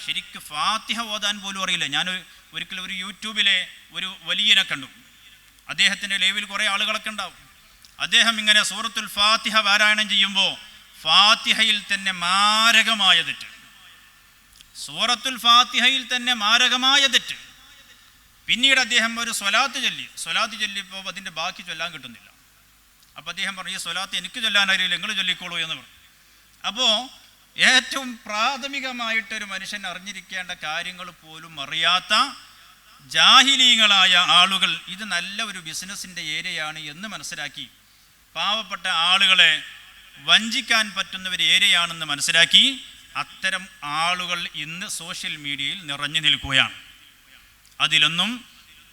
ശരിക്ക് ഫാത്തിഹ ഓതാൻ പോലും അറിയില്ല. ഞാൻ ഒരിക്കലും ഒരു യൂട്യൂബിലെ ഒരു വലിയനെ കണ്ടു. അദ്ദേഹത്തിൻ്റെ ലൈവിൽ കുറേ ആളുകളൊക്കെ ഉണ്ടാവും. അദ്ദേഹം ഇങ്ങനെ സൂറത്തുൽ ഫാത്തിഹ പാരായണം ചെയ്യുമ്പോൾ ഫാത്തിഹയിൽ തന്നെ മാരകമായ തെറ്റ്, സൂറത്തുൽ ഫാത്തിഹയിൽ തന്നെ മാരകമായ തെറ്റ്. പിന്നീട് അദ്ദേഹം ഒരു സ്വലാത്ത് ചൊല്ലിയപ്പോൾ അതിൻ്റെ ബാക്കി ചൊല്ലാൻ കിട്ടുന്നില്ല. അപ്പോൾ അദ്ദേഹം പറഞ്ഞു, ഈ സ്വലാത്ത് എനിക്ക് ചൊല്ലാൻ അറിയില്ല, നിങ്ങൾ ചൊല്ലിക്കോളൂ എന്ന് പറഞ്ഞു. അപ്പോൾ ഏറ്റവും പ്രാഥമികമായിട്ടൊരു മനുഷ്യൻ അറിഞ്ഞിരിക്കേണ്ട കാര്യങ്ങൾ പോലും അറിയാത്ത ജാഹിലീങ്ങളായ ആളുകൾ ഇത് നല്ല ഒരു ബിസിനസ്സിൻ്റെ ഏരിയയാണ് എന്ന് മനസ്സിലാക്കി പാവപ്പെട്ട ആളുകളെ വഞ്ചിക്കാൻ പറ്റുന്ന ഒരു ഏരിയയാണെന്ന് മനസ്സിലാക്കി അത്തരം ആളുകൾ ഇന്ന് സോഷ്യൽ മീഡിയയിൽ നിറഞ്ഞു നിൽക്കുകയാണ്. അതിലൊന്നും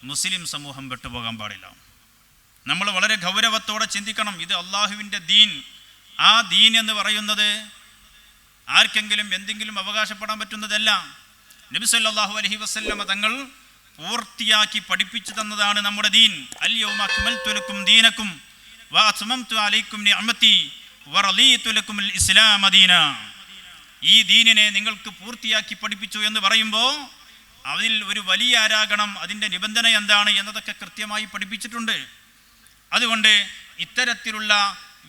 മുസ്ലിം സമൂഹം വിട്ടുപോകാൻ പാടില്ല. നമ്മൾ വളരെ ഗൗരവത്തോടെ ചിന്തിക്കണം. ഇത് അള്ളാഹുവിൻ്റെ ദീൻ. ആ ദീൻ എന്ന് പറയുന്നത് ആർക്കെങ്കിലും എന്തെങ്കിലും അവകാശപ്പെടാൻ പറ്റുന്നതല്ല. നബി സല്ലല്ലാഹു അലൈഹി വസല്ലമ തങ്ങൾ പൂർത്തിയാക്കി പഠിപ്പിച്ചു തന്നതാണ് നമ്മുടെ ദീൻ. അൽ യൗമ അക്മൽതു ലക്കും ദീനക്കും വ അത്മംതു അലൈക്കും നിഅമതി വ റളീതു ലക്കുൽ ഇസ്ലാമ ദീന. ഈ ദീനിനെ നിങ്ങൾക്ക് പൂർത്തിയാക്കി പഠിപ്പിച്ചു എന്ന് പറയുമ്പോൾ അതിൽ ഒരു വലിയ ആരാകണം, അതിൻ്റെ നിബന്ധന എന്താണ് എന്നതൊക്കെ കൃത്യമായി പഠിപ്പിച്ചിട്ടുണ്ട്. അതുകൊണ്ട് ഇത്തരത്തിലുള്ള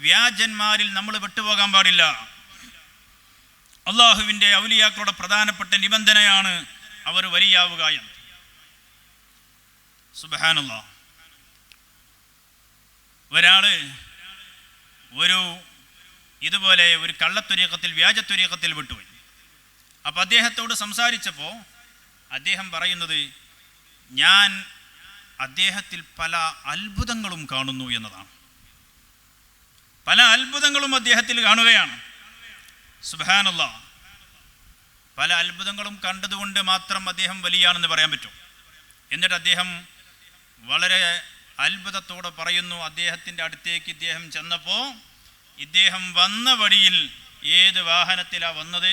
വ്യാജന്മാരിൽ നമ്മൾ വിട്ടുപോകാൻ പാടില്ല. അള്ളാഹുവിൻ്റെ ഔലിയാക്കളുടെ പ്രധാനപ്പെട്ട നിബന്ധനയാണ് അവർ വലിയാവുക എന്ന്. സുബ്ഹാനല്ലാഹ്. ഒരാള് ഇതുപോലെ ഒരു കള്ളത്വരീഖത്തിൽ വ്യാജത്വരീഖത്തിൽ വിട്ടുപോയി. അപ്പം അദ്ദേഹത്തോട് സംസാരിച്ചപ്പോൾ അദ്ദേഹം പറയുന്നത്, ഞാൻ അദ്ദേഹത്തിൽ പല അത്ഭുതങ്ങളും കാണുന്നു എന്നതാണ്. പല അത്ഭുതങ്ങളും അദ്ദേഹത്തിൽ കാണുകയാണ്. സുബ്ഹാനല്ലാഹ്. പല അത്ഭുതങ്ങളും കണ്ടതുകൊണ്ട് മാത്രം അദ്ദേഹം വലിയാണെന്ന് പറയാൻ പറ്റും? എന്നിട്ട് അദ്ദേഹം വളരെ അത്ഭുതത്തോടെ പറയുന്നു, അദ്ദേഹത്തിൻ്റെ അടുത്തേക്ക് ഇദ്ദേഹം ചെന്നപ്പോൾ ഇദ്ദേഹം വന്ന വഴിയിൽ ഏത് വാഹനത്തിലാണ് വന്നത്,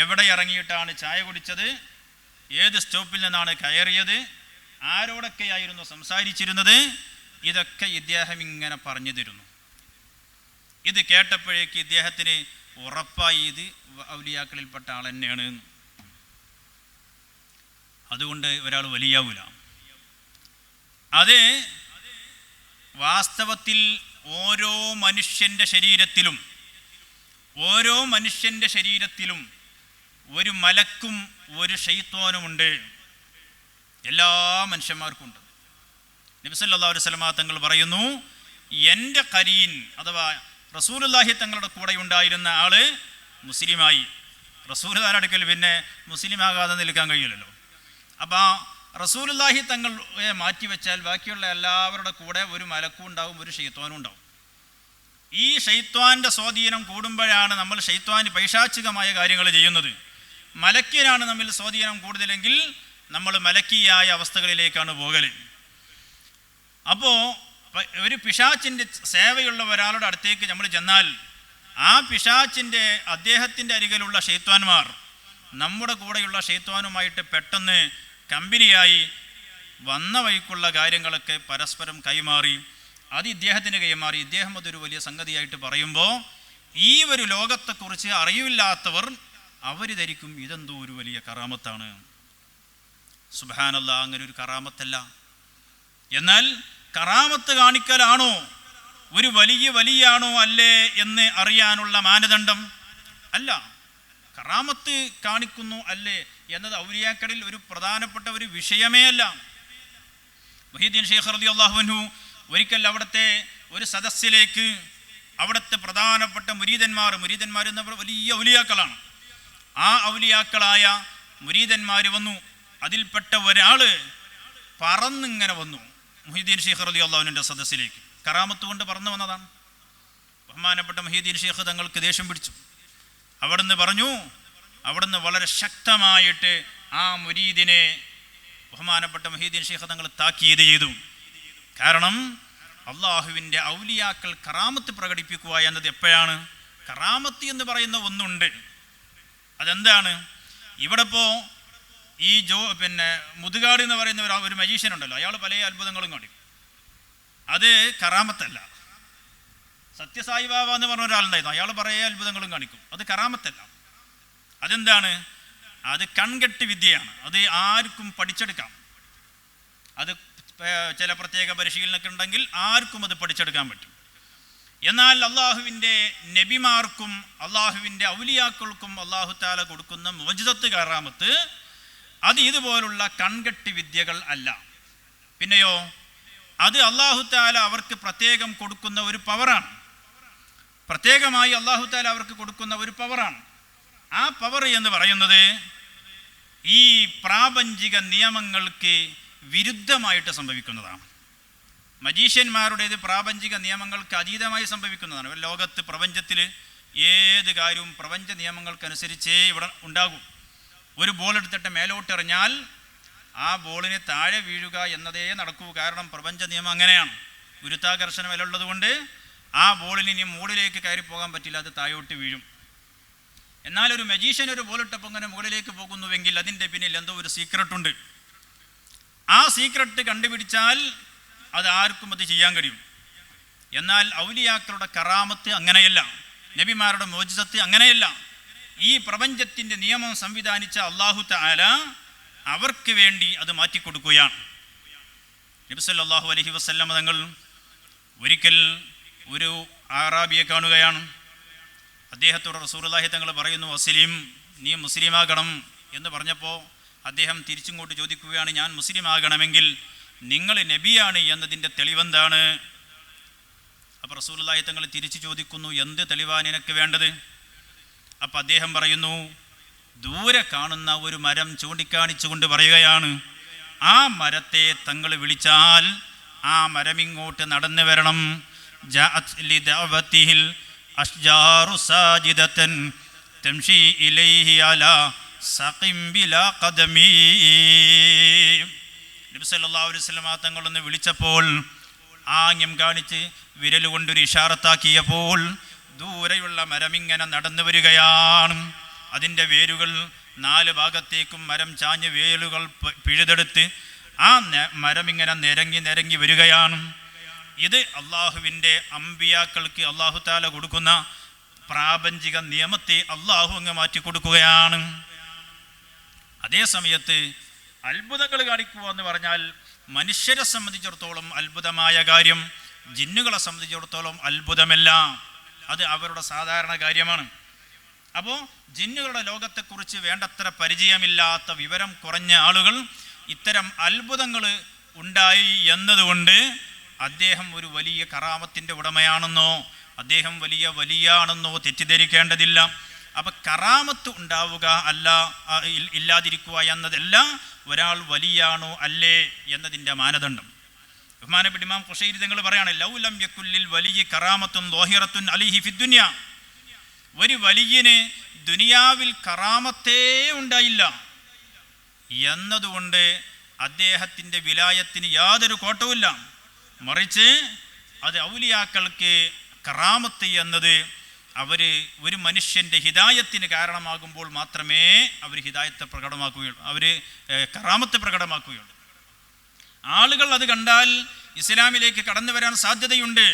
എവിടെ ഇറങ്ങിയിട്ടാണ് ചായ കുടിച്ചത്, ഏത് സ്റ്റോപ്പിൽ നിന്നാണ് കയറിയത്, ആരോടൊക്കെയായിരുന്നു സംസാരിച്ചിരുന്നത്, ഇതൊക്കെ ഇദ്ദേഹം ഇങ്ങനെ പറഞ്ഞു തരുന്നു. ഇത് കേട്ടപ്പോഴേക്ക് ഇദ്ദേഹത്തിന് ഉറപ്പായി ഇത് ഔലിയാക്കളിൽപ്പെട്ട ആൾ തന്നെയാണ്. അതുകൊണ്ട് ഒരാൾ വലിയാവൂല. അത് വാസ്തവത്തിൽ ഓരോ മനുഷ്യൻ്റെ ശരീരത്തിലും ഒരു മലക്കും ഒരു ശൈത്വാനുമുണ്ട്. എല്ലാ മനുഷ്യന്മാർക്കും ഉണ്ട്. നബി സല്ലല്ലാഹു അലൈഹി വസല്ലം തങ്ങൾ പറയുന്നു, എൻ്റെ ഖരീൻ അഥവാ റസൂലുള്ളാഹി തങ്ങളുടെ കൂടെ ഉണ്ടായിരുന്ന ആള് മുസ്ലിമായി. റസൂലുള്ളാഹിയുടെ അടുക്കൽ പിന്നെ മുസ്ലിം ആകാതെ നിൽക്കാൻ കഴിയില്ലല്ലോ. അപ്പോൾ റസൂലുള്ളാഹി തങ്ങളെ മാറ്റിവെച്ചാൽ ബാക്കിയുള്ള എല്ലാവരുടെ കൂടെ ഒരു മലക്കും ഉണ്ടാവും, ഒരു ശൈത്വാനും ഉണ്ടാവും. ഈ ശൈത്വാൻ്റെ സ്വാധീനം കൂടുമ്പോഴാണ് നമ്മൾ പൈശാചികമായ കാര്യങ്ങൾ ചെയ്യുന്നത്. മലക്കിനാണ് നമ്മിൽ സ്വാധീനം കൂടുതലെങ്കിൽ നമ്മൾ മലക്കിയായ അവസ്ഥകളിലേക്കാണ് പോകൽ. അപ്പോൾ ഒരു പിശാചിൻ്റെ സേവയുള്ള ഒരാളുടെ അടുത്തേക്ക് നമ്മൾ ചെന്നാൽ ആ അദ്ദേഹത്തിൻ്റെ അരികിലുള്ള ശൈത്വാന്മാർ നമ്മുടെ കൂടെയുള്ള ശൈത്വാനുമായിട്ട് പെട്ടെന്ന് കമ്പനിയായി വന്ന വഴിക്കുള്ള കാര്യങ്ങളൊക്കെ പരസ്പരം കൈമാറി, അത് ഇദ്ദേഹത്തിന് കൈമാറി. ഇദ്ദേഹം അതൊരു വലിയ സംഗതിയായിട്ട് പറയുമ്പോൾ ഈ ഒരു ലോകത്തെക്കുറിച്ച് അറിയില്ലാത്തവർ അവർ ധരിക്കും ഇതെന്തോ ഒരു വലിയ കറാമത്താണ്. സുബ്ഹാനല്ലാഹ്. അങ്ങനെ ഒരു കറാമത്തല്ല. എന്നാൽ കറാമത്ത് കാണിക്കലാണോ ഒരു വലിയാണോ അല്ലേ എന്ന് അറിയാനുള്ള മാനദണ്ഡം അല്ല. കറാമത്ത് കാണിക്കുന്നു അല്ലേ എന്നത് ഔലിയാക്കളിൽ ഒരു പ്രധാനപ്പെട്ട ഒരു വിഷയമേ അല്ല. മുഹീദ്ദീൻ ശൈഖ് റളിയല്ലാഹു അൻഹു ഒരിക്കൽ അവിടുത്തെ ഒരു സദസ്സിലേക്ക് അവിടുത്തെ പ്രധാനപ്പെട്ട മുരീദന്മാർ എന്ന വലിയ ഔലിയാക്കളാണ്, ആ ഔലിയാക്കളായ മുരീദന്മാർ വന്നു. അതിൽപ്പെട്ട ഒരാൾ പറന്നിങ്ങനെ വന്നു മുഹീദ്ദീൻ ശൈഖ് റളിയല്ലാഹു അൻഹുവിൻ്റെ സദസ്സിലേക്ക്. കറാമത്ത് കൊണ്ട് പറന്നു വന്നതാണ്. ബഹുമാനപ്പെട്ട മുഹീദ്ദീൻ ശൈഖ് തങ്ങൾക്ക് ദേഷ്യം പിടിച്ചു. അവിടുന്ന് വളരെ ശക്തമായിട്ട് ആ മുരീദിനെ ബഹുമാനപ്പെട്ട മുഹീദ്ദീൻ ശൈഖ് തങ്ങൾ താക്കീത് ചെയ്തു. കാരണം അള്ളാഹുവിൻ്റെ ഔലിയാക്കൾ കറാമത്ത് പ്രകടിപ്പിക്കുക എന്നത് എപ്പോഴാണ്? കറാമത്ത് എന്ന് പറയുന്ന ഒന്നുണ്ട്. അതെന്താണ്? ഇവിടെ ഇപ്പോൾ ഈ മുതുകാട് എന്ന് പറയുന്ന ഒരു മജീഷ്യൻ ഉണ്ടല്ലോ, അയാൾ പല അത്ഭുതങ്ങളും കാണിക്കും. അത് കറാമത്തല്ല. സത്യസായി ബാബ എന്ന് പറഞ്ഞ ഒരാളുണ്ടായിരുന്നു, അയാൾ പല അത്ഭുതങ്ങളും കാണിക്കും. അത് കറാമത്തല്ല. അതെന്താണ്? അത് കൺകെട്ട് വിദ്യയാണ്. അത് ആർക്കും പഠിച്ചെടുക്കാം. അത് ചില പ്രത്യേക പരിശീലനമൊക്കെ ഉണ്ടെങ്കിൽ ആർക്കും അത് പഠിച്ചെടുക്കാൻ പറ്റും. എന്നാൽ അള്ളാഹുവിൻ്റെ നബിമാർക്കും അള്ളാഹുവിൻ്റെ ഔലിയാക്കൾക്കും അള്ളാഹു താല കൊടുക്കുന്ന മുഅ്ജിസത്ത് കറാമത്ത് അത് ഇതുപോലുള്ള കൺകെട്ട് വിദ്യകൾ അല്ല. പിന്നെയോ അത് അള്ളാഹു താല അവർക്ക് പ്രത്യേകം കൊടുക്കുന്ന ഒരു പവറാണ്. പ്രത്യേകമായി അള്ളാഹു താല അവർക്ക് കൊടുക്കുന്ന ഒരു പവറാണ്. ആ പവർ എന്ന് പറയുന്നത് ഈ പ്രാപഞ്ചിക നിയമങ്ങൾക്ക് വിരുദ്ധമായിട്ട് സംഭവിക്കുന്നതാണ്. മജീഷ്യന്മാരുടേത് പ്രാപഞ്ചിക നിയമങ്ങൾക്ക് അതീതമായി സംഭവിക്കുന്നതാണ്. ലോകത്ത് പ്രപഞ്ചത്തിൽ ഏത് കാര്യവും പ്രപഞ്ച നിയമങ്ങൾക്കനുസരിച്ചേ ഇവിടെ ഉണ്ടാകും. ഒരു ബോൾ എടുത്തിട്ട് മേലോട്ടെറിഞ്ഞാൽ ആ ബോളിന് താഴെ വീഴുക എന്നതേ നടക്കൂ. കാരണം പ്രപഞ്ച നിയമം അങ്ങനെയാണ്. ഗുരുത്വാകർഷണ വിലയുള്ളത് കൊണ്ട് ആ ബോളിന് ഇനി മുകളിലേക്ക് കയറി പോകാൻ പറ്റില്ല, അത് താഴോട്ട് വീഴും. എന്നാൽ ഒരു മജീഷ്യൻ ഒരു ബോളിട്ടപ്പോൾ ഇങ്ങനെ മുകളിലേക്ക് പോകുന്നുവെങ്കിൽ അതിൻ്റെ പിന്നിൽ എന്തോ ഒരു സീക്രട്ട് ഉണ്ട്. ആ സീക്രട്ട് കണ്ടുപിടിച്ചാൽ അത് ആർക്കും അത് ചെയ്യാൻ കഴിയും. എന്നാൽ ഔലിയാക്കളുടെ കറാമത്ത് അങ്ങനെയല്ല, നബിമാരുടെ മുഅ്ജിസത്ത് അങ്ങനെയല്ല. ഈ പ്രപഞ്ചത്തിൻ്റെ നിയമം സംവിധാനിച്ച അല്ലാഹു തആല അവർക്ക് വേണ്ടി അത് മാറ്റിക്കൊടുക്കുകയാണ്. നബി സല്ലല്ലാഹു അലൈഹി വസല്ലം തങ്ങൾ ഒരിക്കൽ ഒരു ആറാബിയെ കാണുകയാണ്. അദ്ദേഹത്തോട് റസൂലുള്ളാഹി തങ്ങൾ പറയുന്നു, അസ്ലിം, നീ മുസ്ലിമാകണം എന്ന് പറഞ്ഞപ്പോൾ അദ്ദേഹം തിരിച്ചിങ്ങോട്ട് ചോദിക്കുകയാണ്, ഞാൻ മുസ്ലിം ആകണമെങ്കിൽ നിങ്ങൾ നബിയാണ് എന്നതിൻ്റെ തെളിവെന്താണ്? അപ്പോൾ റസൂലുള്ളാഹി തങ്ങൾ തിരിച്ചു ചോദിക്കുന്നു, എന്ത് തെളിവാണ് നിനക്ക് വേണ്ടത്? അപ്പം അദ്ദേഹം പറയുന്നു, ദൂരെ കാണുന്ന ഒരു മരം ചൂണ്ടിക്കാണിച്ചുകൊണ്ട് പറയുകയാണ്, ആ മരത്തെ തങ്ങൾ വിളിച്ചാൽ ആ മരം ഇങ്ങോട്ട് നടന്നു വരണം. ജാഅത് ലിദഅവതിഹിൽ അഷ്ജാറു സാജിദതൻ തംശി ഇലൈഹി അലാ സഖിം ബിലാ ഖദമി. നബി സല്ലല്ലാഹു അലൈഹി വസല്ലം തങ്ങളൊന്ന് വിളിച്ചപ്പോൾ ആംഗ്യം കാണിച്ച് വിരൽ കൊണ്ടൊരു ഇഷാറത്താക്കിയപ്പോൾ ദൂരെയുള്ള മരമിങ്ങനെ നടന്നു വരികയാണ്. അതിൻ്റെ വേരുകൾ 4 ഭാഗത്തേക്കും മരം ചാഞ്ഞ് വേലുകൾ പിഴുതെടുത്ത് ആ മരമിങ്ങനെ നിരങ്ങി വരികയാണ്. ഇത് അള്ളാഹുവിൻ്റെ അമ്പിയാക്കൾക്ക് അള്ളാഹു താല കൊടുക്കുന്ന പ്രാപഞ്ചിക നിയമത്തെ അള്ളാഹു അങ്ങ് മാറ്റി കൊടുക്കുകയാണ്. അതേ സമയത്ത് അത്ഭുതങ്ങൾ കാണിക്കുക എന്ന് പറഞ്ഞാൽ മനുഷ്യരെ സംബന്ധിച്ചിടത്തോളം അത്ഭുതമായ കാര്യം ജിന്നുകളെ സംബന്ധിച്ചിടത്തോളം അത്ഭുതമല്ല, അത് അവരുടെ സാധാരണ കാര്യമാണ്. അപ്പോൾ ജിന്നുകളുടെ ലോകത്തെക്കുറിച്ച് വേണ്ടത്ര പരിചയമില്ലാത്ത വിവരം കുറഞ്ഞ ആളുകൾ ഇത്തരം അത്ഭുതങ്ങൾ ഉണ്ടായി എന്നതുകൊണ്ട് അദ്ദേഹം ഒരു വലിയ കറാമത്തിൻ്റെ ഉടമയാണെന്നോ അദ്ദേഹം വലിയ വലിയാണെന്നോ തെറ്റിദ്ധരിക്കേണ്ടതില്ല. അപ്പം കറാമത്ത് ഉണ്ടാവുക അല്ല ഇല്ലാതിരിക്കുക എന്നതല്ല ഒരാൾ വലിയാണോ അല്ലേ എന്നതിൻ്റെ മാനദണ്ഡം. ബഹുമാനപ്പെട്ട ഇമാം ഖുശൈരി തങ്ങൾ പറയാണ്, ലൗ ലം യകുല്ലിൽ വലിയ കറാമത്തുൻ ളാഹിറത്തുൻ അലൈഹി ഫിദ്ദുനിയ. ഒരു വലിയന് ദുനിയാവിൽ കറാമത്തേ ഉണ്ടായില്ല എന്നതുകൊണ്ട് അദ്ദേഹത്തിൻ്റെ വിലായത്തിന് യാതൊരു കോട്ടവുമില്ല. മറിച്ച് അത് ഔലിയാക്കൾക്ക് കറാമത്ത് എന്നത് ഒരു മനുഷ്യൻ്റെ ഹിദായത്തിന് കാരണമാകുമ്പോൾ മാത്രമേ അവർ ഹിദായത്തെ പ്രകടമാക്കുകയുള്ളൂ, അവർ കറാമത്ത് പ്രകടമാക്കുകയുള്ളൂ. ആളുകൾ അത് കണ്ടാൽ ഇസ്ലാമിലേക്ക് കടന്നു വരാൻ സാധ്യതയുണ്ട്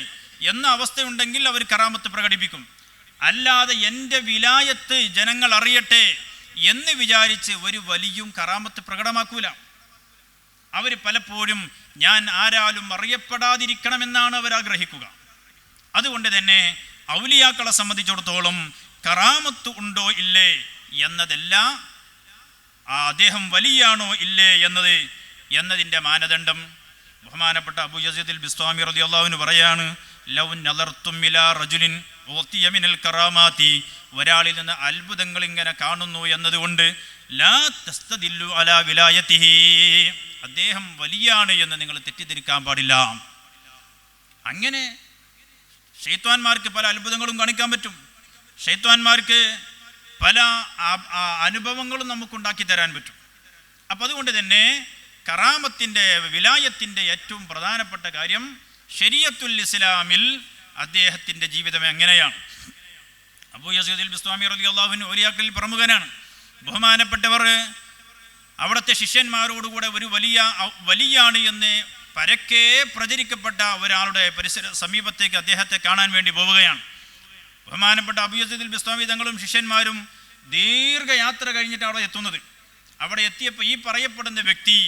എന്ന അവസ്ഥയുണ്ടെങ്കിൽ അവർ കറാമത്ത് പ്രകടിപ്പിക്കും. അല്ലാതെ എൻ്റെ വിലായത്ത് ജനങ്ങൾ അറിയട്ടെ എന്ന് വിചാരിച്ച് ഒരു വലിയും കറാമത്ത് പ്രകടമാക്കൂല. അവർ പലപ്പോഴും ഞാൻ ആരാലും അറിയപ്പെടാതിരിക്കണമെന്നാണ് അവർ ആഗ്രഹിക്കുക. അതുകൊണ്ട് തന്നെ ഔലിയാക്കളെ സംബന്ധിച്ചിടത്തോളം കറാമത്ത് ഉണ്ടോ ഇല്ലേ എന്നതല്ല, അദ്ദേഹം വലിയാണോ ഇല്ലേ എന്നതിൻ്റെ മാനദണ്ഡം. ബഹുമാനപ്പെട്ട അബൂ യസീദ് അൽ ബിസ്താമി റളിയല്ലാഹു അൻഹു പറയാണ്, ലൗ നളർതും ഇലാ റജുലിൻ ഉതിയ മിനൽ കറാമാതി, ഒരാളിൽ നിന്ന് അത്ഭുതങ്ങൾ ഇങ്ങനെ കാണുന്നു എന്നതുകൊണ്ട് ലാ തസ്തദില്ലു അലാ വിലായതിഹി, അദ്ദേഹം വലിയാണ് എന്ന് നിങ്ങൾ തെറ്റിദ്ധരിക്കാൻ പാടില്ല. അങ്ങനെ ശൈത്വാന്മാർക്ക് പല അത്ഭുതങ്ങളും കാണിക്കാൻ പറ്റും. ശൈത്വാന്മാർക്ക് പല അനുഭവങ്ങളും നമുക്കുണ്ടാക്കി തരാൻ പറ്റും. അപ്പം അതുകൊണ്ട് തന്നെ കറാമത്തിൻ്റെ വിലായത്തിൻ്റെ ഏറ്റവും പ്രധാനപ്പെട്ട കാര്യം ശരീഅത്തുൽ ഇസ്ലാമിൽ അദ്ദേഹത്തിൻ്റെ ജീവിതം എങ്ങനെയാണ്. അബൂ യസീദ് അൽ ബിസ്താമി റളിയല്ലാഹു അൻഹു ഔലിയാക്കളിൽ പ്രമുഖനാണ്. ബഹുമാനപ്പെട്ടവർ അവിടുത്തെ ശിഷ്യന്മാരോടുകൂടെ ഒരു വലിയാണ് എന്ന് പരക്കെ പ്രചരിക്കപ്പെട്ട ഒരാളുടെ സമീപത്തേക്ക് അദ്ദേഹത്തെ കാണാൻ വേണ്ടി പോവുകയാണ്. ബഹുമാനപ്പെട്ട അബൂ യസീദ് അൽ ബിസ്താമി തങ്ങളും ശിഷ്യന്മാരും ദീർഘയാത്ര കഴിഞ്ഞിട്ട് അവിടെ എത്തുന്നത്. അവിടെ എത്തിയപ്പോൾ ഈ പറയപ്പെടുന്ന വ്യക്തി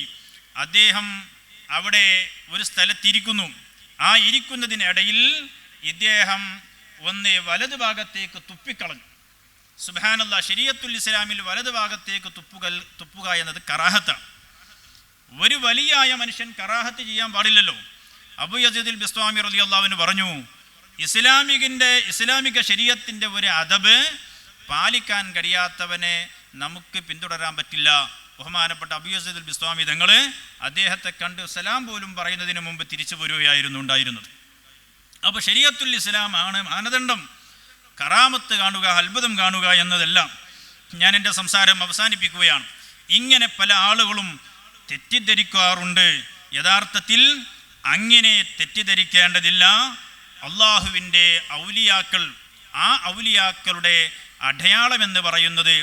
അദ്ദേഹം അവിടെ ഒരു സ്ഥലത്തിരിക്കുന്നു. ആ ഇരിക്കുന്നതിനിടയിൽ ഇദ്ദേഹം ഒന്ന് വലതു ഭാഗത്തേക്ക് തുപ്പിക്കളഞ്ഞു. സുബ്ഹാനല്ലാഹ്, ശരീഅത്തുൽ ഇസ്ലാമിൽ വലതു ഭാഗത്തേക്ക് തുപ്പുക എന്നത് കറാഹത്താണ്. ഒരു വലിയായ മനുഷ്യൻ കറാഹത്ത് ചെയ്യാൻ പാടില്ലല്ലോ. അബൂ യസീദുൽ ബിസ്താമി റളിയല്ലാഹു അൻഹു പറഞ്ഞു, ഇസ്ലാമിക ശരീഅത്തിന്റെ ഒരു അദബ് പാലിക്കാൻ കഴിയാത്തവനെ നമുക്ക് പിന്തുടരാൻ പറ്റില്ല. ബഹുമാനപ്പെട്ട അബൂ യസീദുൽ ബിസ്താമി തങ്ങൾ അദ്ദേഹത്തെ കണ്ട് സലാം പോലും പറയുന്നതിന് മുമ്പ് തിരിച്ചു പോരുകയായിരുന്നു ഉണ്ടായിരുന്നത്. അപ്പോൾ ശരീഅത്തുൽ ഇസ്ലാം ആണ് മാനദണ്ഡം. കറാമത്ത് കാണുക, അത്ഭുതം കാണുക എന്നതെല്ലാം. ഞാൻ എൻ്റെ സംസാരം അവസാനിപ്പിക്കുകയാണ്. ഇങ്ങനെ പല ആളുകളും തെറ്റിദ്ധരിക്കാറുണ്ട്. യഥാർത്ഥത്തിൽ അങ്ങനെ തെറ്റിദ്ധരിക്കേണ്ടതില്ല. അള്ളാഹുവിൻ്റെ ഔലിയാക്കൾ, ആ ഔലിയാക്കളുടെ അടയാളമെന്ന് പറയുന്നത്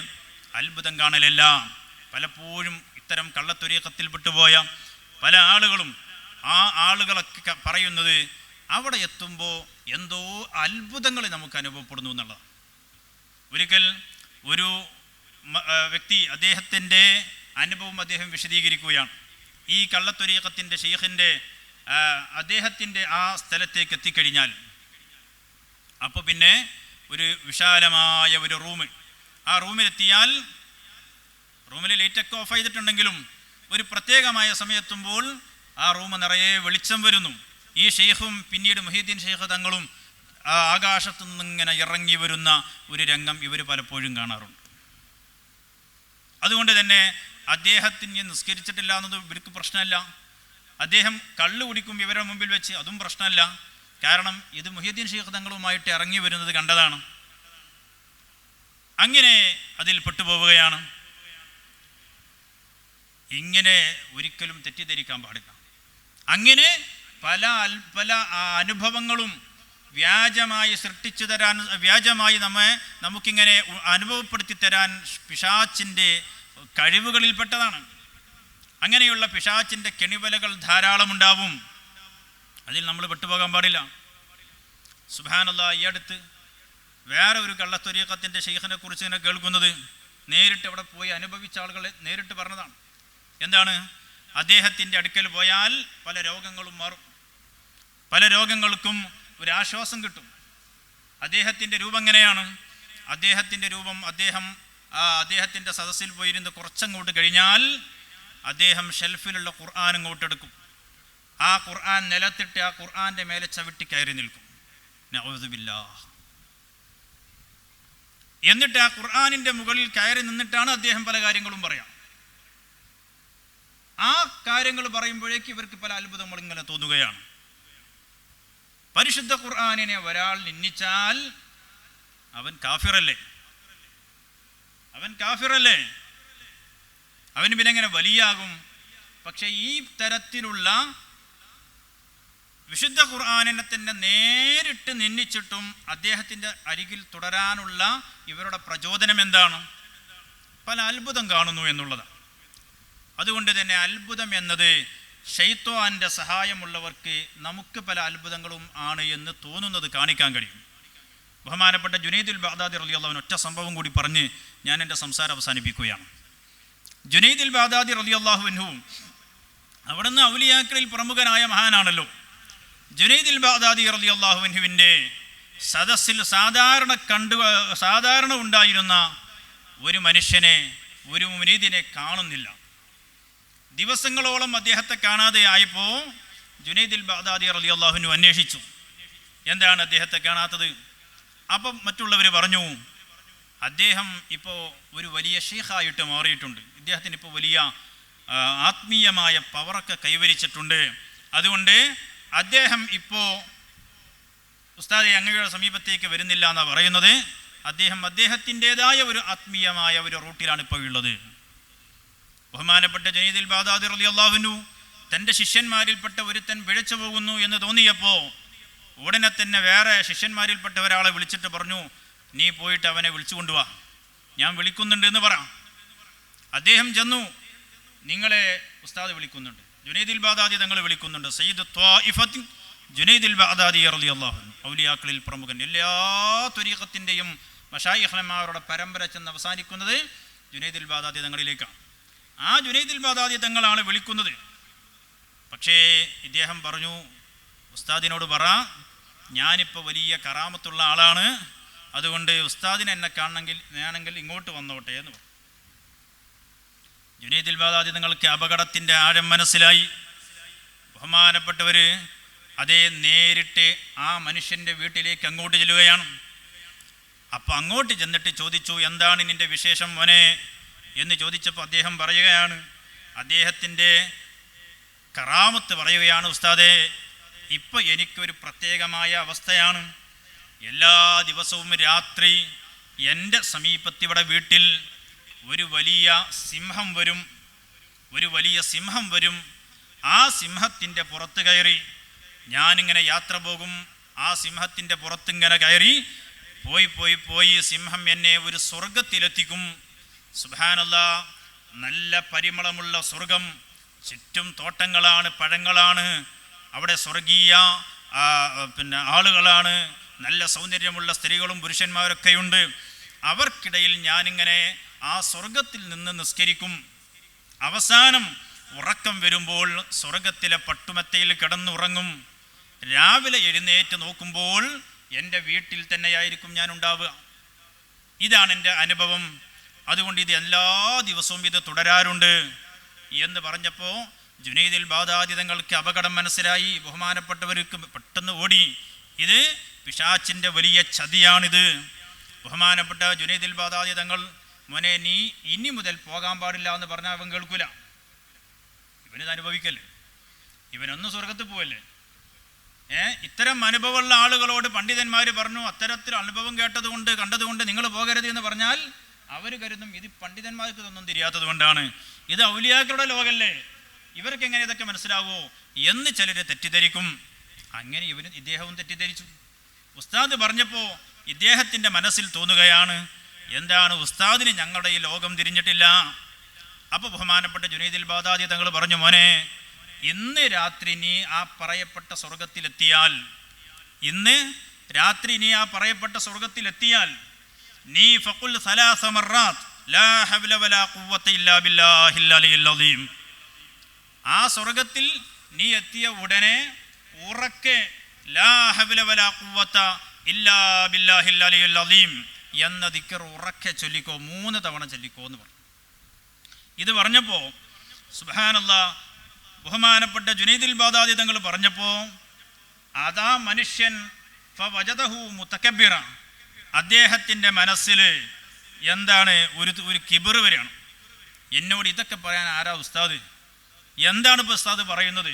അത്ഭുതം കാണലല്ല. പലപ്പോഴും ഇത്തരം കള്ളത്തൊരീഖത്തിൽ പെട്ടുപോയ പല ആളുകളും ആ ആളുകളൊക്കെ പറയുന്നത് അവിടെ എത്തുമ്പോൾ എന്തോ അത്ഭുതങ്ങൾ നമുക്ക് അനുഭവപ്പെടുന്നു എന്നുള്ളതാണ്. ഒരിക്കൽ ഒരു വ്യക്തി അദ്ദേഹത്തിൻ്റെ അനുഭവം അദ്ദേഹം വിശദീകരിക്കുകയാണ്. ഈ കള്ളത്തൊരീഖത്തിൻ്റെ ഷെയ്ഖിൻ്റെ അദ്ദേഹത്തിൻ്റെ ആ സ്ഥലത്തേക്ക് എത്തിക്കഴിഞ്ഞാൽ അപ്പോൾ പിന്നെ ഒരു വിശാലമായ ഒരു റൂം, ആ റൂമിലെത്തിയാൽ റൂമിൽ ലൈറ്റൊക്കെ ഓഫ് ചെയ്തിട്ടുണ്ടെങ്കിലും ഒരു പ്രത്യേകമായ സമയത്തുമ്പോൾ ആ റൂം നിറയെ വെളിച്ചം വരുന്നു. ഈ ഷെയ്ഖും പിന്നീട് മുഹീദ്ദീൻ ഷെയ്ഖ് തങ്ങളും ആകാശത്തു നിന്നിങ്ങനെ ഇറങ്ങി വരുന്ന ഒരു രംഗം ഇവർ പലപ്പോഴും കാണാറുണ്ട്. അതുകൊണ്ട് തന്നെ അദ്ദേഹത്തിന് നിസ്കരിച്ചിട്ടില്ല എന്നത് ഇവർക്ക് പ്രശ്നമല്ല. അദ്ദേഹം കള്ളു കുടിക്കും ഇവരുടെ മുമ്പിൽ വെച്ച്, അതും പ്രശ്നമല്ല. കാരണം ഇത് മുഹീദ്ദീൻ ഷെയ്ഖ് തങ്ങളുമായിട്ട് ഇറങ്ങി വരുന്നത് കണ്ടതാണ്. അങ്ങനെ അതിൽ പെട്ടുപോവുകയാണ്. ഇങ്ങനെ ഒരിക്കലും തെറ്റിദ്ധരിക്കാൻ പാടില്ല. അങ്ങനെ പല അനുഭവങ്ങളും വ്യാജമായി സൃഷ്ടിച്ചു തരാൻ, വ്യാജമായി നമുക്കിങ്ങനെ അനുഭവപ്പെടുത്തി തരാൻ പിശാചിൻ്റെ കഴിവുകളിൽപ്പെട്ടതാണ്. അങ്ങനെയുള്ള പിശാചിൻ്റെ കെണിവലകൾ ധാരാളമുണ്ടാവും. അതിൽ നമ്മൾ പെട്ടുപോകാൻ പാടില്ല. സുബ്ഹാനല്ലാഹ്, ഈ അടുത്ത് വേറെ ഒരു കള്ളത്തൊരീഖത്തിൻ്റെ ഷെയ്ഖിനെ കുറിച്ച് ഇങ്ങനെ കേൾക്കുന്നത് നേരിട്ട് അവിടെ പോയി അനുഭവിച്ച ആളുകൾ നേരിട്ട് പറഞ്ഞതാണ്. എന്താണ്? അദ്ദേഹത്തിൻ്റെ അടുക്കൽ പോയാൽ പല രോഗങ്ങളും മാറും, പല രോഗങ്ങൾക്കും ഒരു ആശ്വാസം കിട്ടും. അദ്ദേഹത്തിൻ്റെ രൂപം എങ്ങനെയാണ്? അദ്ദേഹത്തിൻ്റെ രൂപം, അദ്ദേഹത്തിൻ്റെ സദസ്സിൽ പോയിരുന്ന് കുറച്ചങ്ങോട്ട് കഴിഞ്ഞാൽ അദ്ദേഹം ഷെൽഫിലുള്ള ഖുർആൻ ഇങ്ങോട്ടെടുക്കും. ആ ഖുർആൻ നിലത്തിട്ട് ആ ഖുർആൻ്റെ മേലെ ചവിട്ടി കയറി നിൽക്കും. നഊദു ബില്ലാഹ്. എന്നിട്ട് ആ ഖുർആനിൻ്റെ മുകളിൽ കയറി നിന്നിട്ടാണ് അദ്ദേഹം പല കാര്യങ്ങളും പറയാം. ആ കാര്യങ്ങൾ പറയുമ്പോഴേക്ക് ഇവർക്ക് പല അത്ഭുതങ്ങൾ ഇങ്ങനെ തോന്നുകയാണ്. പരിശുദ്ധ ഖുർആനിനെ ഒരാൾ നിന്ദിച്ചാൽ അവൻ കാഫിറല്ലേ? അവന് പിന്നെ എങ്ങനെ വലിയാകും? പക്ഷെ ഈ തരത്തിലുള്ള വിശുദ്ധ ഖുർആനിനെ തന്നെ നേരിട്ട് നിന്ദിച്ചിട്ടും അദ്ദേഹത്തിൻ്റെ അരികിൽ തുടരാനുള്ള ഇവരുടെ പ്രചോദനം എന്താണ്? പല അത്ഭുതം കാണുന്നു എന്നുള്ളതാണ്. അതുകൊണ്ട് തന്നെ അത്ഭുതം എന്നത് ശൈത്വാൻ്റെ സഹായമുള്ളവർക്ക് നമുക്ക് പല അത്ഭുതങ്ങളും ആണ് എന്ന് തോന്നുന്നത് കാണിക്കാൻ കഴിയും. ബഹുമാനപ്പെട്ട ജുനൈദുൽ ബഗ്ദാദി റളിയല്ലാഹു അൻഹു ഒറ്റ സംഭവം കൂടി പറഞ്ഞ് ഞാൻ എൻ്റെ സംസാരം അവസാനിപ്പിക്കുകയാണ്. ജുനൈദുൽ ബഗ്ദാദി റളിയല്ലാഹു അൻഹു അവിടുന്ന് ഔലിയാക്കളിൽ പ്രമുഖനായ മഹാനാണല്ലോ. ജുനൈദുൽ ബഗ്ദാദി റളിയല്ലാഹു അൻഹുവിൻ്റെ സദസ്സിൽ സാധാരണ ഉണ്ടായിരുന്ന ഒരു മനുഷ്യനെ, ഒരു മുരീദിനെ കാണുന്നില്ല. ദിവസങ്ങളോളം അദ്ദേഹത്തെ കാണാതെ ആയപ്പോൾ ജുനൈദുൽ ബഗ്ദാദി റളിയല്ലാഹു അൻഹു അന്വേഷിച്ചു, എന്താണ് അദ്ദേഹത്തെ കാണാത്തത്? അപ്പം മറ്റുള്ളവർ പറഞ്ഞു, അദ്ദേഹം ഇപ്പോൾ ഒരു വലിയ ഷെയ്ഖായിട്ട് മാറിയിട്ടുണ്ട്, ഇദ്ദേഹത്തിന് ഇപ്പോൾ വലിയ ആത്മീയമായ പവറൊക്കെ കൈവരിച്ചിട്ടുണ്ട്, അതുകൊണ്ട് അദ്ദേഹം ഇപ്പോൾ ഉസ്താദെ അങ്ങയുടെ സമീപത്തേക്ക് വരുന്നില്ല എന്നാണ് പറയുന്നത്. അദ്ദേഹത്തിൻ്റെതായ ഒരു ആത്മീയമായ ഒരു റൂട്ടിലാണ് ഇപ്പോൾ ഉള്ളത്. ബഹുമാനപ്പെട്ട ജുനൈദുൽ ബഗ്ദാദി റളിയല്ലാഹു അൻഹു തൻ്റെ ശിഷ്യന്മാരിൽപ്പെട്ട ഒരുത്തൻ പിഴച്ചു പോകുന്നു എന്ന് തോന്നിയപ്പോൾ ഉടനെ തന്നെ വേറെ ശിഷ്യന്മാരിൽപ്പെട്ട ഒരാളെ വിളിച്ചിട്ട് പറഞ്ഞു, നീ പോയിട്ട് അവനെ വിളിച്ചു കൊണ്ടുവാ, ഞാൻ വിളിക്കുന്നുണ്ട് എന്ന് പറ. അദ്ദേഹം ചെന്നു, നിങ്ങളെ ഉസ്താദ് വിളിക്കുന്നുണ്ട്, ജുനൈദുൽ ബഗ്ദാദി തങ്ങൾ വിളിക്കുന്നുണ്ട്. സയ്യിദ് ത്വായിഫത്ത് ജുനൈദുൽ ബഗ്ദാദി റളിയല്ലാഹു അൻഹു, ഔലിയാക്കളിൽ പ്രമുഖൻ, എല്ലാ ത്വരീഖത്തിൻ്റെയും മശായിഖ്മാരുടെ പരമ്പര ചെന്ന് അവസാനിക്കുന്നത് ജുനൈദുൽ ബാഗ്ദാദി തങ്ങളിലേക്കാണ്. ആ ജുനൈദുൽ ബാഗ്ദാദി തങ്ങളാണ് വിളിക്കുന്നത്. പക്ഷേ ഇദ്ദേഹം പറഞ്ഞു, ഉസ്താദിനോട് പറ, ഞാനിപ്പോൾ വലിയ കറാമത്തുള്ള ആളാണ്, അതുകൊണ്ട് ഉസ്താദിനെ എന്നെ വേണമെങ്കിൽ ഇങ്ങോട്ട് വന്നോട്ടെ എന്ന് പറഞ്ഞു. ജുനൈദുൽ ബാഗ്ദാദി തങ്ങൾക്ക് അപകടത്തിൻ്റെ ആഴം മനസ്സിലായി. ബഹുമാനപ്പെട്ടവർ അതേ നേരിട്ട് ആ മനുഷ്യൻ്റെ വീട്ടിലേക്ക് അങ്ങോട്ട് ചെല്ലുകയാണ്. അപ്പം അങ്ങോട്ട് ചെന്നിട്ട് ചോദിച്ചു, എന്താണ് നിൻ്റെ വിശേഷം മോനെ എന്ന് ചോദിച്ചപ്പോൾ അദ്ദേഹം പറയുകയാണ്, അദ്ദേഹത്തിൻ്റെ കറാമത്ത് പറയുകയാണ്, ഉസ്താദേ, ഇപ്പം എനിക്കൊരു പ്രത്യേകമായ അവസ്ഥയാണ്. എല്ലാ ദിവസവും രാത്രി എൻ്റെ സമീപത്തിവിടെ വീട്ടിൽ ഒരു വലിയ സിംഹം വരും. ആ സിംഹത്തിൻ്റെ പുറത്ത് കയറി ഞാനിങ്ങനെ യാത്ര പോകും. ആ സിംഹത്തിൻ്റെ പുറത്തിങ്ങനെ കയറി പോയി സിംഹം എന്നെ ഒരു സ്വർഗത്തിലെത്തിക്കും. സുബ്ഹാനല്ലാഹ്, നല്ല പരിമളമുള്ള സ്വർഗം, ചുറ്റും തോട്ടങ്ങളാണ്, പഴങ്ങളാണ്, അവിടെ സ്വർഗീയ ആളുകളാണ്, നല്ല സൗന്ദര്യമുള്ള സ്ത്രീകളും പുരുഷന്മാരൊക്കെയുണ്ട്. അവർക്കിടയിൽ ഞാനിങ്ങനെ ആ സ്വർഗത്തിൽ നിന്ന് നിസ്കരിക്കും. അവസാനം ഉറക്കം വരുമ്പോൾ സ്വർഗത്തിലെ പട്ടുമെത്തയിൽ കിടന്നുറങ്ങും. രാവിലെ എഴുന്നേറ്റ് നോക്കുമ്പോൾ എൻ്റെ വീട്ടിൽ തന്നെയായിരിക്കും ഞാൻ ഉണ്ടാവുക. ഇതാണ് എൻ്റെ അനുഭവം. അതുകൊണ്ട് ഇത് എല്ലാ ദിവസവും ഇത് തുടരാറുണ്ട് എന്ന് പറഞ്ഞപ്പോൾ ജുനൈദുൽ ബാഗ്ദാദി തങ്ങൾക്ക് അപകടം മനസ്സിലായി. ബഹുമാനപ്പെട്ടവർക്ക് പെട്ടെന്ന് ഓടി, ഇത് പിശാച്ചിൻ്റെ വലിയ ചതിയാണിത്. ബഹുമാനപ്പെട്ട ജുനൈദുൽ ബാഗ്ദാദി തങ്ങൾ, മോനെ നീ ഇനി മുതൽ പോകാൻ പാടില്ല എന്ന് പറഞ്ഞാൽ അവൻ കേൾക്കൂല. ഇവനിത് അനുഭവിക്കല്ലേ, ഇവനൊന്ന് സ്വർഗത്തിൽ പോവല്ലേ. ഇത്തരം അനുഭവമുള്ള ആളുകളോട് പണ്ഡിതന്മാർ പറഞ്ഞു, അത്തരത്തിൽ അനുഭവം കേട്ടതുകൊണ്ട് കണ്ടതുകൊണ്ട് നിങ്ങൾ പോകരുത് എന്ന് പറഞ്ഞാൽ അവർ കരുതും ഇത് പണ്ഡിതന്മാർക്ക് ഇതൊന്നും തിരിയാത്തത് കൊണ്ടാണ്, ഇത് ഔലിയാക്കളുടെ ലോകല്ലേ, ഇവർക്ക് എങ്ങനെ ഇതൊക്കെ മനസ്സിലാവുമോ എന്ന് ചിലർ തെറ്റിദ്ധരിക്കും. അങ്ങനെ ഇദ്ദേഹവും തെറ്റിദ്ധരിച്ചു. ഉസ്താദ് പറഞ്ഞപ്പോൾ ഇദ്ദേഹത്തിൻ്റെ മനസ്സിൽ തോന്നുകയാണ്, എന്താണ് ഉസ്താദിന് ഞങ്ങളുടെ ഈ ലോകം തിരിഞ്ഞിട്ടില്ല. അപ്പോൾ ബഹുമാനപ്പെട്ട ജുനൈദുൽ ബാഗ്ദാദി തങ്ങൾ പറഞ്ഞു, മോനെ, ഇന്ന് രാത്രി നീ ആ പറയപ്പെട്ട സ്വർഗത്തിലെത്തിയാൽ നീ ഫഖുൽ സലാസ മർറാത്ത് ലാ ഹവ്ല വലാ ഖുവത ഇല്ലാ ബില്ലാഹിൽ അലിയിൽ അദീം. ആ സ്വർഗത്തിൽ നീ എത്തിയ ഉടനെ ഉറക്കെ ലാ ഹവ്ല വലാ ഖുവത ഇല്ലാ ബില്ലാഹിൽ അലിയിൽ അദീം എന്ന ദിക്ർ ഉറക്കെ ചൊല്ലിക്കോ, 3 തവണ ചൊല്ലിക്കോ എന്ന് പറഞ്ഞു. ഇത് പറഞ്ഞപ്പോൾ സുബ്ഹാനല്ലാഹ്, ബഹുമാനപ്പെട്ട ജുനൈദുൽ ബാഗ്ദാദി തങ്ങൾ പറഞ്ഞപ്പോൾ അതാ മനുഷ്യൻ ഫവജദഹു മുതകബ്ബിറ, അദ്ദേഹത്തിൻ്റെ മനസ്സിൽ എന്താണ് ഒരു കിബർ വരികയാണ്. എന്നോട് ഇതൊക്കെ പറയാൻ ആരാ ഉസ്താദ്, എന്താണ് ഇപ്പോൾ ഉസ്താദ് പറയുന്നത്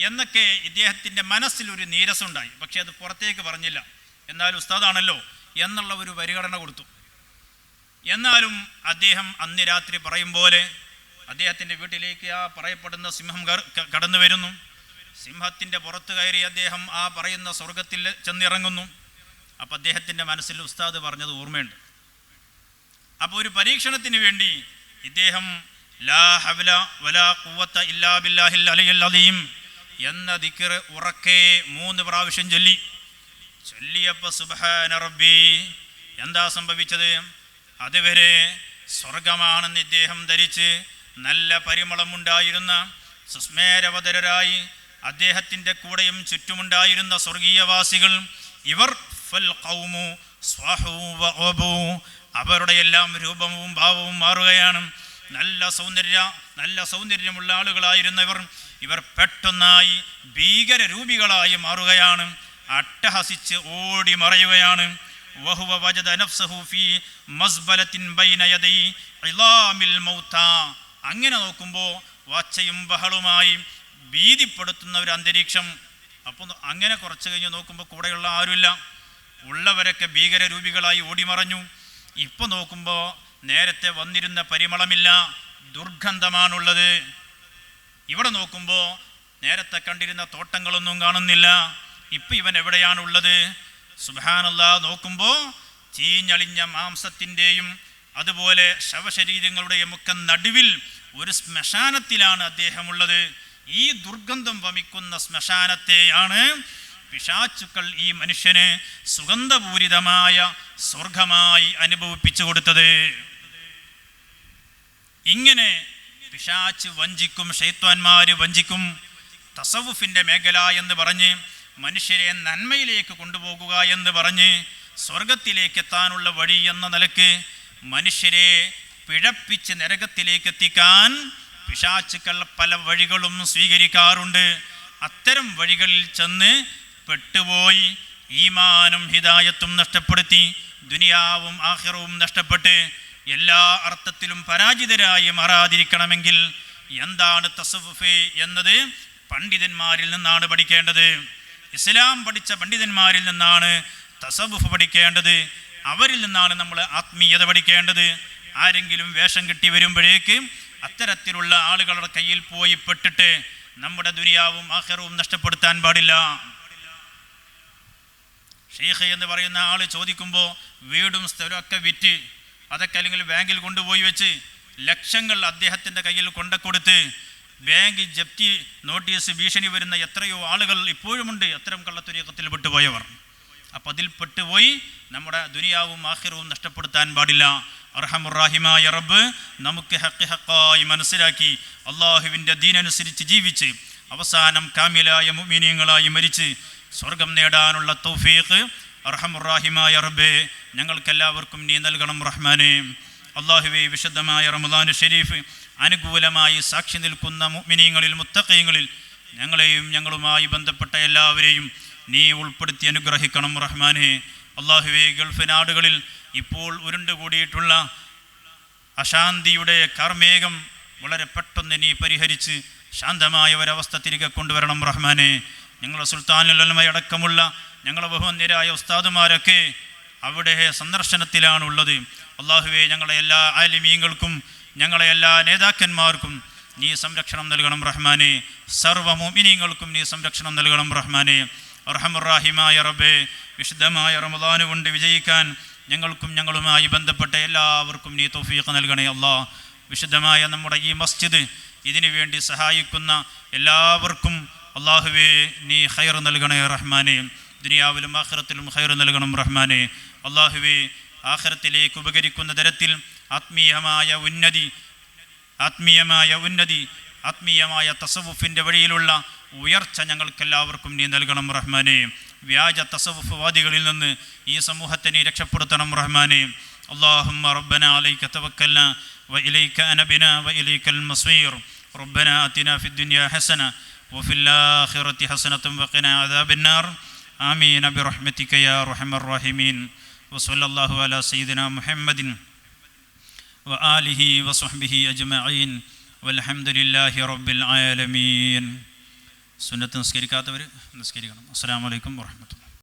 എന്നൊക്കെ ഇദ്ദേഹത്തിൻ്റെ മനസ്സിൽ ഒരു നീരസമുണ്ടായി. പക്ഷെ അത് പുറത്തേക്ക് പറഞ്ഞില്ല. എന്നാലും ഉസ്താദാണല്ലോ എന്നുള്ള ഒരു പരിഗണന കൊടുത്തു. എന്നാലും അദ്ദേഹം അന്ന് രാത്രി പറയും പോലെ അദ്ദേഹത്തിൻ്റെ വീട്ടിലേക്ക് ആ പറയപ്പെടുന്ന സിംഹം കടന്നു വരുന്നു. സിംഹത്തിൻ്റെ പുറത്ത് കയറി അദ്ദേഹം ആ പറയുന്ന സ്വർഗത്തിൽ ചെന്നിറങ്ങുന്നു. അപ്പം അദ്ദേഹത്തിൻ്റെ മനസ്സിൽ ഉസ്താദ് പറഞ്ഞത് ഓർമ്മയുണ്ട്. അപ്പോൾ ഒരു പരീക്ഷണത്തിന് വേണ്ടി ഇദ്ദേഹം ലാ ഹവ്ല വലാ ഖുവത ഇല്ലാ ബില്ലാഹിൽ അലിയിൽ അദീം എന്ന ദിക്ർ ഉറക്കെ 3 പ്രാവശ്യം ചൊല്ലിയപ്പോൾ സുബ്ഹാന റബ്ബി, എന്താ സംഭവിച്ചത്? അതുവരെ സ്വർഗമാണെന്ന് ഇദ്ദേഹം ധരിച്ച് നല്ല പരിമളമുണ്ടായിരുന്ന സുസ്മേരവതരായി അദ്ദേഹത്തിൻ്റെ കൂടെയും ചുറ്റുമുണ്ടായിരുന്ന സ്വർഗീയവാസികൾ ഇവർ ഫൽ ഖൗമു സ്വഹു വഅബു, അവരുടെ എല്ലാം രൂപവും ഭാവവും മാറുകയാണ്. നല്ല സൗന്ദര്യമുള്ള ആളുകളായിരുന്നവർ ഇവർ പെട്ടെന്നായി ഭീകര രൂപികളായി മാറുകയാണ്. അട്ടഹസിച്ച് ഓടി മറയുകയാണ്. വഹുവ വജദ നഫ്സഹു ഫീ മസ്ബലത്തിൻ ബൈന യദൈ ഇളാമിൽ മൗത. അങ്ങനെ നോക്കുമ്പോൾ വാച്ചയും ബഹളുമായി ഭീതിപ്പെടുത്തുന്ന ഒരു അന്തരീക്ഷം. അപ്പോൾ അങ്ങനെ കുറച്ച് കഴിഞ്ഞ് നോക്കുമ്പോൾ കൂടെയുള്ള ആരുമില്ല, ഉള്ളവരൊക്കെ ഭീകര രൂപികളായി ഓടിമറഞ്ഞു. ഇപ്പോൾ നോക്കുമ്പോൾ നേരത്തെ വന്നിരുന്ന പരിമളമില്ല, ദുർഗന്ധമാണുള്ളത്. ഇവിടെ നോക്കുമ്പോൾ നേരത്തെ കണ്ടിരുന്ന തോട്ടങ്ങളൊന്നും കാണുന്നില്ല. ഇപ്പം ഇവൻ എവിടെയാണുള്ളത്? സുബ്ഹാനല്ലാഹ്, നോക്കുമ്പോൾ ചീഞ്ഞളിഞ്ഞ മാംസത്തിൻ്റെയും അതുപോലെ ശവശരീരങ്ങളുടെയും ഒക്കെ നടുവിൽ ഒരു ശ്മശാനത്തിലാണ് അദ്ദേഹമുള്ളത്. ഈ ദുർഗന്ധം വമിക്കുന്ന ശ്മശാനത്തെയാണ് പിശാചുക്കൾ ഈ മനുഷ്യന് സുഗന്ധപൂരിതമായ സ്വർഗമായി അനുഭവിപ്പിച്ചു കൊടുത്തത്. ഇങ്ങനെ പിശാച് വഞ്ചിക്കും, ശൈത്വാന്മാര് വഞ്ചിക്കും. തസവുഫിൻ്റെ മേഖല എന്ന് പറഞ്ഞ് മനുഷ്യരെ നന്മയിലേക്ക് കൊണ്ടുപോകുക എന്ന് പറഞ്ഞ് സ്വർഗത്തിലേക്ക് എത്താനുള്ള വഴി എന്ന നിലക്ക് മനുഷ്യരെ പിഴപ്പിച്ച് നരകത്തിലേക്ക് എത്തിക്കാൻ പിശാചുക്കൾ പല വഴികളും സ്വീകരിക്കാറുണ്ട്. അത്തരം വഴികളിൽ ചെന്ന് പെട്ടുപോയി ഈമാനും ഹിദായത്തും നഷ്ടപ്പെടുത്തി ദുനിയാവും ആഖിറവും നഷ്ടപ്പെട്ട് എല്ലാ അർത്ഥത്തിലും പരാജിതരായി മാറാതിരിക്കണമെങ്കിൽ എന്താണ് തസവുഫ് എന്നത് പണ്ഡിതന്മാരിൽ നിന്നാണ് പഠിക്കേണ്ടത്. ഇസ്ലാം പഠിച്ച പണ്ഡിതന്മാരിൽ നിന്നാണ് തസവുഫ് പഠിക്കേണ്ടത്. അവരിൽ നിന്നാണ് നമ്മൾ ആത്മീയത പഠിക്കേണ്ടത്. ആരെങ്കിലും വേഷം കെട്ടി വരുമ്പോഴേക്ക് അത്തരത്തിലുള്ള ആളുകളുടെ കയ്യിൽ പോയി പെട്ടിട്ട് നമ്മുടെ ദുനിയാവും ആഖിറവും നഷ്ടപ്പെടുത്താൻ പാടില്ല. ഷെയ്ഖ് എന്ന് പറയുന്ന ആൾ ചോദിക്കുമ്പോൾ വീടും സ്ഥലമൊക്കെ വിറ്റ് അതൊക്കെ അല്ലെങ്കിൽ ബാങ്കിൽ കൊണ്ടുപോയി വെച്ച് ലക്ഷങ്ങൾ അദ്ദേഹത്തിൻ്റെ കയ്യിൽ കൊണ്ടുകൊടുത്ത് ബാങ്ക് ജപ്തി നോട്ടീസ് ഭീഷണി വരുന്ന എത്രയോ ആളുകൾ ഇപ്പോഴുമുണ്ട്, അത്തരം കള്ളത്തുരീക്കത്തിൽ പെട്ടുപോയവർ. അപ്പം അതിൽ പെട്ടുപോയി നമ്മുടെ ദുനിയാവും ആഖിറവും നഷ്ടപ്പെടുത്താൻ പാടില്ല. അർഹമുറാഹിമായ റബ്ബ് നമുക്ക് ഹക്കായി മനസ്സിലാക്കി അള്ളാഹുവിൻ്റെ ദീനനുസരിച്ച് ജീവിച്ച് അവസാനം കാമിലായ മുഅ്മിനീങ്ങളായി മരിച്ച് സ്വർഗം നേടാനുള്ള തൗഫീഖ് അർഹമുറാഹിമായ റബ്ബേ ഞങ്ങൾക്കെല്ലാവർക്കും നീ നൽകണം റഹ്മാനെ. അള്ളാഹുവേ, വിശുദ്ധമായ റമദാൻ ഷരീഫ് അനുകൂലമായി സാക്ഷി നിൽക്കുന്ന മുഅ്മിനീങ്ങളിൽ മുത്തഖീങ്ങളിൽ ഞങ്ങളെയും ഞങ്ങളുമായി ബന്ധപ്പെട്ട എല്ലാവരെയും നീ ഉൾപ്പെടുത്തി അനുഗ്രഹിക്കണം റഹ്മാനെ. അള്ളാഹുവേ, ഗൾഫ് നാടുകളിൽ ഇപ്പോൾ ഉരുണ്ടുകൂടിയിട്ടുള്ള അശാന്തിയുടെ കാർമേഘം വളരെ പെട്ടെന്ന് നീ പരിഹരിച്ച് ശാന്തമായ ഒരവസ്ഥ തിരികെ കൊണ്ടുവരണം റഹ്മാനെ. ഞങ്ങളുടെ സുൽത്താനുൽ ഉലമയടക്കമുള്ള ഞങ്ങളുടെ ബഹുമാന്യരായ ഉസ്താദുമാരൊക്കെ അവിടെ സന്ദർശനത്തിലാണുള്ളത്. അള്ളാഹുവേ, ഞങ്ങളെ എല്ലാ ആലിമീങ്ങൾക്കും ഞങ്ങളെ എല്ലാ നേതാക്കന്മാർക്കും നീ സംരക്ഷണം നൽകണം റഹ്മാനെ. സർവ്വ മുഅ്മിനീങ്ങൾക്കും നീ സംരക്ഷണം നൽകണം റഹ്മാനെ. അർഹമുറാഹിമായ റബ്ബേ, വിശുദ്ധമായ റമദാൻ കൊണ്ട് വിജയിക്കാൻ ഞങ്ങൾക്കും ഞങ്ങളുമായി ബന്ധപ്പെട്ട എല്ലാവർക്കും നീ തൗഫീഖ് നൽകണേ അല്ലാഹ്. വിശുദ്ധമായ നമ്മുടെ ഈ മസ്ജിദ് ഇതിനു വേണ്ടി സഹായിക്കുന്ന എല്ലാവർക്കും അള്ളാഹുവേ നീ ഖൈർ നൽകണേ റഹ്മാനെ. ദുനിയാവിലും ആഖിറത്തിലും ഖൈർ നൽകണം റഹ്മാനെ. അള്ളാഹുവേ, ആഖിറത്തിലേക്ക് ഉപകരിക്കുന്ന തരത്തിൽ ആത്മീയമായ ഉന്നതി ആത്മീയമായ തസവുഫിൻ്റെ വഴിയിലുള്ള ഉയർച്ച ഞങ്ങൾക്കെല്ലാവർക്കും നീ നൽകണം റഹ്മാനെ. വ്യാജ തസവുഫ് വാദികളിൽ നിന്ന് ഈ സമൂഹത്തെ നീ രക്ഷപ്പെടുത്തണം റഹ്മാനെ. اللهم ربنا عليك توكلنا وإليك أنبنا وإليك المصير. ربنا آتنا في الدنيا حسنة وفي الآخرة حسنة وقنا عذاب النار. آمين برحمتك يا أرحم الراحمين. وصلى الله على سيدنا محمد وآله وصحبه أجمعين والحمد لله رب العالمين. സുന്നത്ത് നിസ്കരിക്കാത്തവർ നിസ്കരിക്കണം. അസ്സലാമു അലൈക്കും വറഹ്മത്തുള്ളാഹി.